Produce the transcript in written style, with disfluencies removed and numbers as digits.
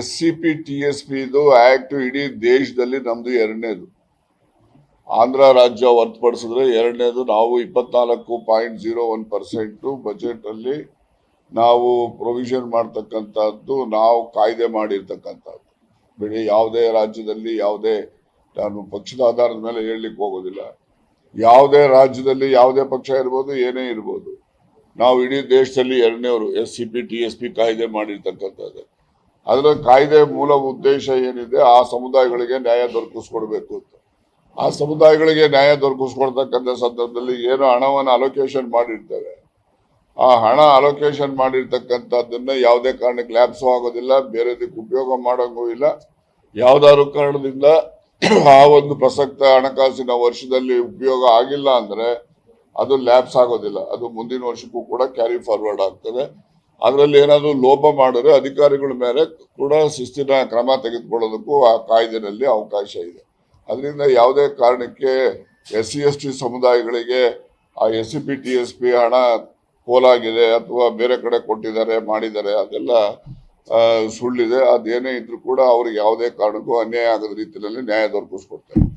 SCP TSP ಇದು act ಇಡೀ ದೇಶದಲ್ಲಿ ನಮ್ದು ಎರಡನೇದು. ಆಂಧ್ರ ರಾಜ್ಯ ಹೊರತುಪಡಿಸಿದ್ರೆ ಎರಡನೇದು. ನಾವು 24.01% ಬಜೆಟ್ ಅಲ್ಲಿ ನಾವು ಪ್ರೊವಿಷನ್ ಮಾಡ್ತಕ್ಕಂಥದ್ದು, ನಾವು ಕಾಯ್ದೆ ಮಾಡಿರ್ತಕ್ಕಂಥದ್ದು. ಬಿಡಿ, ಯಾವುದೇ ರಾಜ್ಯದಲ್ಲಿ ಯಾವುದೇ, ನಾನು ಪಕ್ಷದ ಆಧಾರದ ಮೇಲೆ ಹೇಳಲಿಕ್ಕೆ ಹೋಗೋದಿಲ್ಲ, ಯಾವುದೇ ರಾಜ್ಯದಲ್ಲಿ ಯಾವುದೇ ಪಕ್ಷ ಇರ್ಬೋದು, ಏನೇ ಇರ್ಬೋದು, ನಾವು ಇಡೀ ದೇಶದಲ್ಲಿ ಎರಡನೇವರು SCP TSP ಕಾಯ್ದೆ ಮಾಡಿರ್ತಕ್ಕಂಥದ್ದು. ಅದರ ಕಾಯ್ದೆ ಮೂಲ ಉದ್ದೇಶ ಏನಿದೆ, ಆ ಸಮುದಾಯಗಳಿಗೆ ನ್ಯಾಯ ದೊರಕಿಸ್ಕೊಡ್ಬೇಕು ಅಂತ. ಆ ಸಮುದಾಯಗಳಿಗೆ ನ್ಯಾಯ ದೊರಕಿಸ್ಕೊಡ್ತಕ್ಕಂಥ ಸಂದರ್ಭದಲ್ಲಿ ಏನು ಹಣವನ್ನು ಅಲೋಕೇಶನ್ ಮಾಡಿರ್ತೇವೆ, ಆ ಹಣ ಅಲೋಕೇಶನ್ ಮಾಡಿರ್ತಕ್ಕಂಥದ್ದನ್ನ ಯಾವುದೇ ಕಾರಣಕ್ಕೆ ಲ್ಯಾಪ್ಸು ಆಗೋದಿಲ್ಲ, ಬೇರೆದಕ್ಕೆ ಉಪಯೋಗ ಮಾಡೋಂಗೂ ಇಲ್ಲ. ಯಾವ್ದಾದ್ರು ಕಾರಣದಿಂದ ಆ ಒಂದು ಪ್ರಸಕ್ತ ಹಣಕಾಸಿನ ವರ್ಷದಲ್ಲಿ ಉಪಯೋಗ ಆಗಿಲ್ಲ ಅಂದ್ರೆ ಅದು ಲ್ಯಾಪ್ಸ್ ಆಗೋದಿಲ್ಲ, ಅದು ಮುಂದಿನ ವರ್ಷಕ್ಕೂ ಕೂಡ ಕ್ಯಾರಿ ಫಾರ್ವರ್ಡ್ ಆಗ್ತದೆ. ಅದರಲ್ಲಿ ಏನಾದ್ರು ಲೋಪ ಮಾಡಿದ್ರೆ ಅಧಿಕಾರಿಗಳ ಮೇಲೆ ಕೂಡ ಶಿಸ್ತಿನ ಕ್ರಮ ತೆಗೆದುಕೊಳ್ಳೋದಕ್ಕೂ ಆ ಕಾಯ್ದೆನಲ್ಲಿ ಅವಕಾಶ ಇದೆ. ಅದರಿಂದ ಯಾವುದೇ ಕಾರಣಕ್ಕೆ SC/ST ಸಮುದಾಯಗಳಿಗೆ ಆ SCP TSP ಹಣ ಪೋಲಾಗಿದೆ ಅಥವಾ ಬೇರೆ ಕಡೆ ಕೊಟ್ಟಿದ್ದಾರೆ ಮಾಡಿದ್ದಾರೆ, ಅದೆಲ್ಲ ಸುಳ್ಳಿದೆ. ಅದೇನೇ ಇದ್ರೂ ಕೂಡ ಅವ್ರಿಗೆ ಯಾವುದೇ ಕಾರಣಕ್ಕೂ ಅನ್ಯಾಯ ಆಗದ ರೀತಿಯಲ್ಲಿ ನ್ಯಾಯ ದೊರಕಿಸ್ಕೊಡ್ತಾರೆ.